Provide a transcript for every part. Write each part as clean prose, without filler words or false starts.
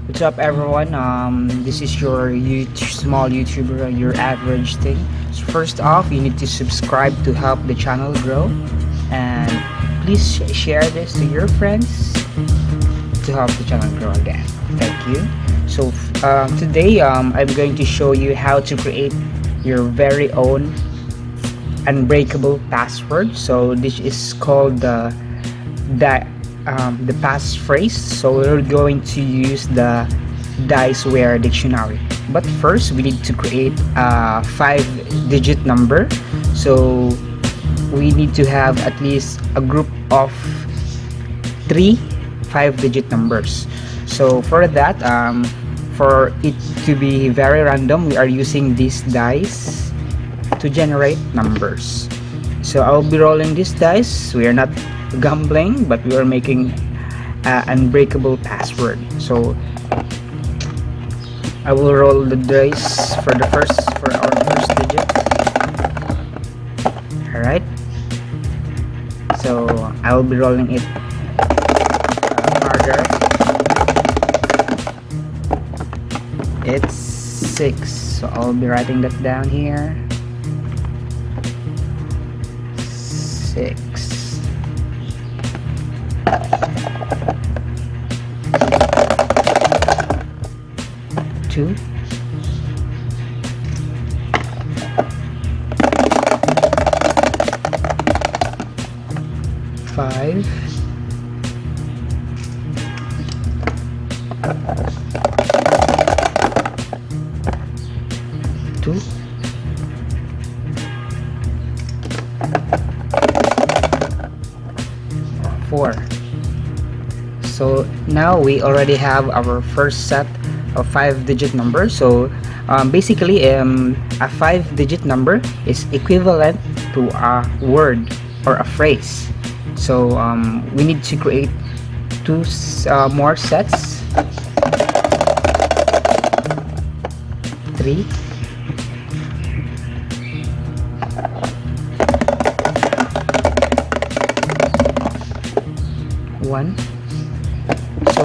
What's up, everyone? This is your small YouTuber, your average thing. So first off, you need to subscribe to help the channel grow, and please share this to your friends to help the channel grow again. Thank you. So today, I'm going to show you how to create your very own unbreakable password. So this is called the passphrase. So we're going to use the Diceware Dictionary. But first, we need to create a 5-digit number. So we need to have at least a group of 3 5-digit numbers. So for that, for it to be very random, we are using these dice to generate numbers. So I'll be rolling these dice. We are not gambling, but we are making an unbreakable password. So I will roll the dice for our first digit. All right. So I will be rolling it harder. It's 6. So I'll be writing that down here. 6. 2. 5. 2. 4. So now we already have our first set of 5-digit numbers. So basically, a 5-digit number is equivalent to a word or a phrase. So we need to create 2 more sets. 3. 1. So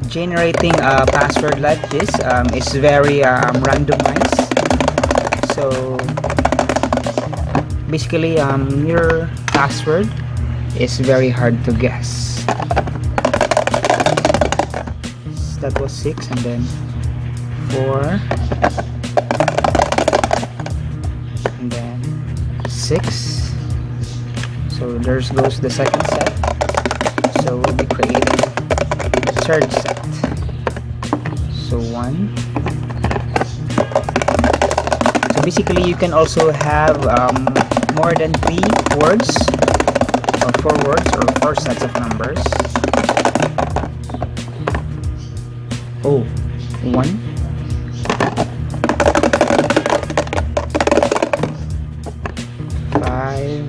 generating a password like this is very randomized. So basically, your password is very hard to guess. That was 6, and then 4, and then 6. So there goes the second set. So we'll be creating the third set. So 1. So basically, you can also have more than 3 words or 4 words or 4 sets of numbers. Oh, 1. 5.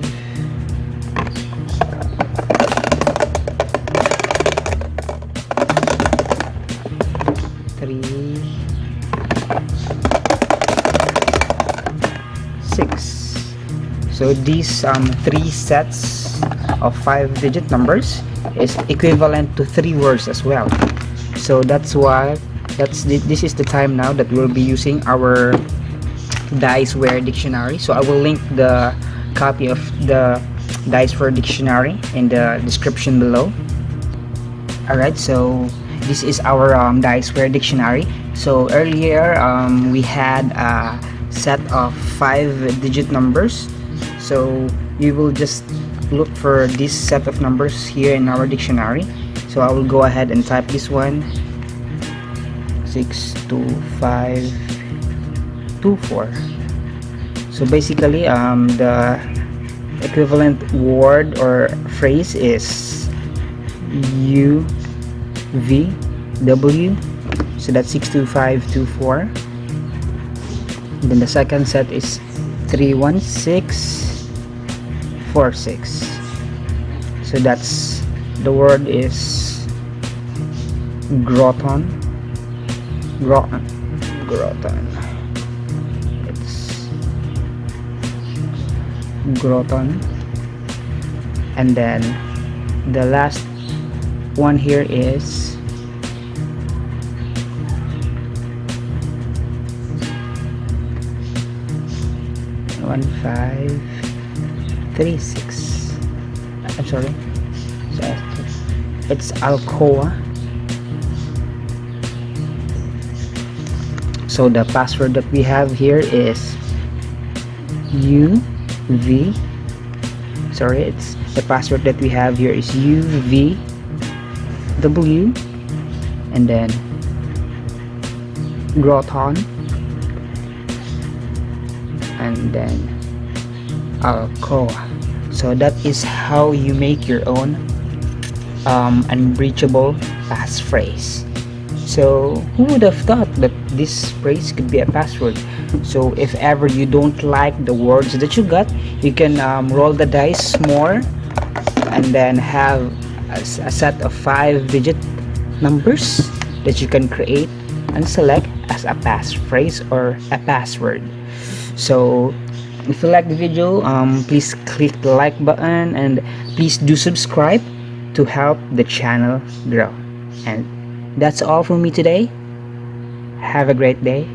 3. 6. So these 3 sets of 5-digit numbers is equivalent to 3 words as well. So that's why this is the time now that we'll be using our Diceware Dictionary. So I will link the copy of the Diceware Dictionary in the description below. Alright, so this is our Diceware Dictionary. So earlier we had a set of 5-digit numbers. So we will just look for this set of numbers here in our dictionary. So I will go ahead and type this one: 62524. So basically, the equivalent word or phrase is UVW. So that's 62524. Then the second set is 31646. So that's the word is Groton. It's Groton. And then the last one here is 1536. I'm sorry. It's Alcoa. So the password that we have here is UV. Sorry, it's the password that we have here is UVW, and then Groton, and then Alcoa. So that is how you make your own unbreachable passphrase. So who would have thought that this phrase could be a password? So if ever you don't like the words that you got, you can roll the dice more and then have a set of 5-digit numbers that you can create and select as a passphrase or a password. So if you like the video, please click the like button and please do subscribe to help the channel grow. And that's all from me today. Have a great day.